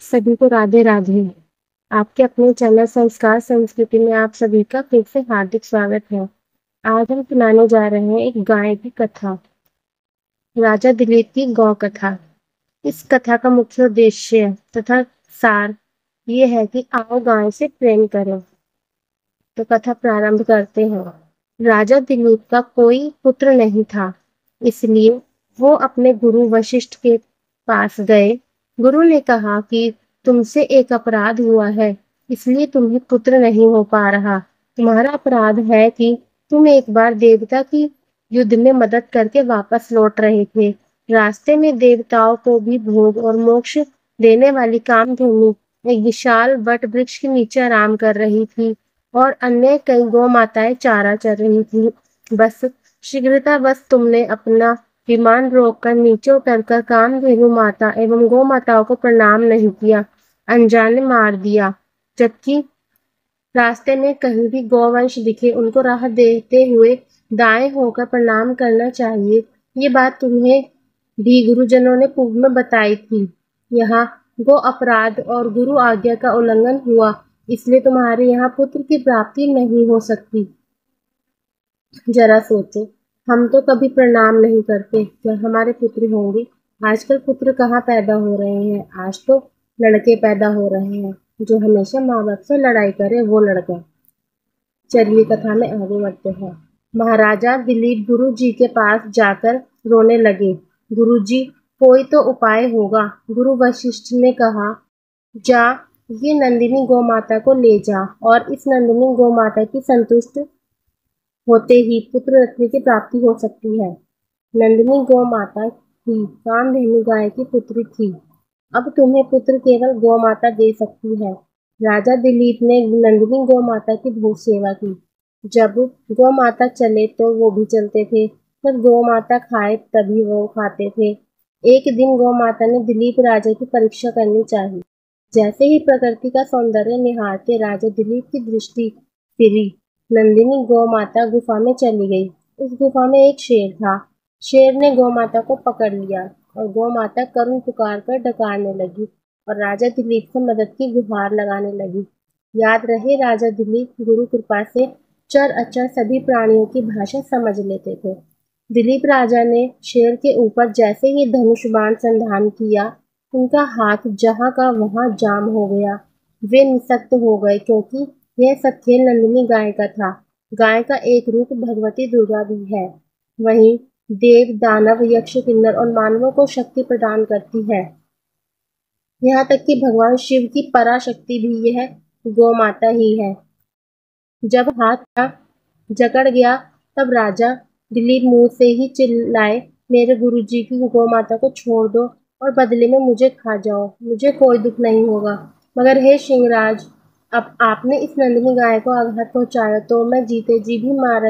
सभी को राधे राधे। आपके अपने चैनल संस्कार संस्कृति में आप सभी का फिर से हार्दिक स्वागत है। आज हम सुनाने जा रहे हैं एक गाय की कथा, राजा दिलीप की गौ कथा। इस कथा का मुख्य उद्देश्य तथा सार ये है कि आओ गाय से प्रेम करें। तो कथा प्रारंभ करते हैं। राजा दिलीप का कोई पुत्र नहीं था, इसलिए वो अपने गुरु वशिष्ठ के पास गए। गुरु ने कहा कि तुमसे एक अपराध हुआ है, इसलिए तुम्हें पुत्र नहीं हो पा रहा। तुम्हारा अपराध है कि तुम एक बार देवता की युद्ध में मदद करके वापस लौट रहे थे। रास्ते में देवताओं को भी भोग और मोक्ष देने वाली कामधेनु एक विशाल वट वृक्ष के नीचे आराम कर रही थी और अन्य कई गौ माताएं चारा चर रही थी। बस शीघ्रतावश तुमने अपना विमान रोककर नीचे उतरकर कामधेनु माता एवं गौ माताओं को प्रणाम नहीं किया, अनजाने मार दिया। जबकि रास्ते में कहीं भी गौवंश दिखे उनको राह देते हुए दाएं होकर प्रणाम करना चाहिए। ये बात तुम्हें भी गुरुजनों ने पूर्व में बताई थी। यहाँ गो अपराध और गुरु आज्ञा का उल्लंघन हुआ, इसलिए तुम्हारे यहाँ पुत्र की प्राप्ति नहीं हो सकती। जरा सोचो, हम तो कभी प्रणाम नहीं करते, क्या हमारे पुत्र होंगे? आजकल पुत्र कहाँ पैदा हो रहे हैं? आज तो लड़के पैदा हो रहे हैं। जो हमेशा माँ बाप से लड़ाई करे वो लड़का। चलिए कथा में आगे बढ़ते हैं। महाराजा दिलीप गुरु जी के पास जाकर रोने लगे। गुरु जी, कोई तो उपाय होगा। गुरु वशिष्ठ ने कहा, जा ये नंदिनी गौ माता को ले जा और इस नंदिनी गौ माता की संतुष्ट होते ही पुत्र रत्न की प्राप्ति हो सकती है। नंदिनी गौ माता ही कामधेनु गाय की पुत्री थी। अब तुम्हें पुत्र केवल गौ माता दे सकती है। राजा दिलीप ने नंदिनी गौ माता की बहुत सेवा की। जब गौ माता चले तो वो भी चलते थे, जब गौ माता खाए तभी वो खाते थे। एक दिन गौ माता ने दिलीप राजा की परीक्षा करनी चाहिए। जैसे ही प्रकृति का सौंदर्य निहारते राजा दिलीप की दृष्टि फिरी, नंदिनी गौ माता गुफा में चली गई। उस गुफा में एक शेर था। शेर ने गौ माता को पकड़ लिया और गौ माता करुण पुकार कर डकारने लगी और राजा दिलीप से मदद की गुहार लगाने लगी। याद रहे, राजा दिलीप गुरु कृपा से चर अचर सभी प्राणियों की भाषा समझ लेते थे। दिलीप राजा ने शेर के ऊपर जैसे ही धनुष बाण संधान किया, उनका हाथ जहां का वहां जाम हो गया। वे निशक्त हो गए, क्योंकि यह सब खेल नंदिनी गाय का था। गाय का एक रूप भगवती दुर्गा भी है। वहीं देव, दानव, यक्ष, किन्नर और मानवों को शक्ति प्रदान करती है। यहाँ तक कि भगवान शिव की पराशक्ति भी यह गौ माता ही है। जब हाथ जकड़ गया तब राजा दिलीप मुंह से ही चिल्लाए, मेरे गुरुजी की गौ माता को छोड़ दो और बदले में मुझे खा जाओ, मुझे कोई दुख नहीं होगा। मगर हे सिंहराज, अब आपने इस नंदिनी गाय को आघात पहुंचाया तो मैं जीते जी भी मारा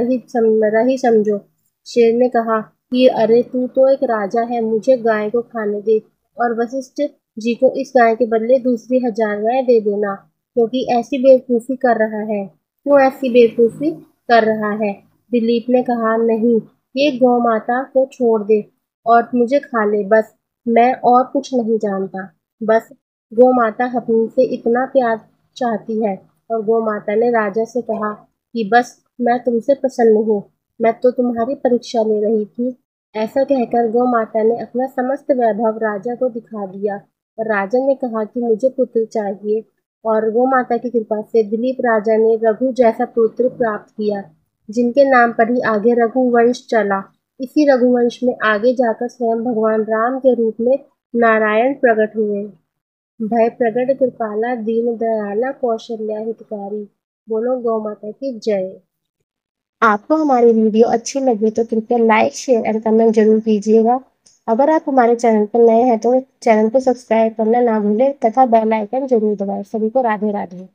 ही समझो। शेर ने कहा कि अरे तू तो एक राजा है, मुझे गाय को खाने दे और वशिष्ठ जी को इस गाय के बदले दूसरी 1000 गाय दे देना, क्योंकि ऐसी बेवकूफी कर रहा है। क्यों ऐसी बेवकूफी कर रहा है? दिलीप ने कहा, नहीं, ये गौ माता को छोड़ दे और मुझे खा ले, बस। मैं और कुछ नहीं जानता। बस गौ माता अपने से इतना प्यार चाहती है। और गौ माता ने राजा से कहा कि बस मैं तुमसे प्रसन्न हूँ, मैं तो तुम्हारी परीक्षा ले रही थी। ऐसा कहकर गौ माता ने अपना समस्त वैभव राजा को दिखा दिया और राजा ने कहा कि मुझे पुत्र चाहिए। और गौ माता की कृपा से दिलीप राजा ने रघु जैसा पुत्र प्राप्त किया, जिनके नाम पर ही आगे रघुवंश चला। इसी रघुवंश में आगे जाकर स्वयं भगवान राम के रूप में नारायण प्रकट हुए। भय प्रगट कृपाला दीन दयाला कौशल्या हितकारी। बोलो गौ माता की जय। आपको हमारी वीडियो अच्छी लगी तो कृपया लाइक, शेयर एंड कमेंट जरूर कीजिएगा। अगर आप हमारे चैनल पर नए हैं तो चैनल को सब्सक्राइब करना ना भूलें तथा बेल आइकन जरूर दबाएं। सभी को राधे राधे।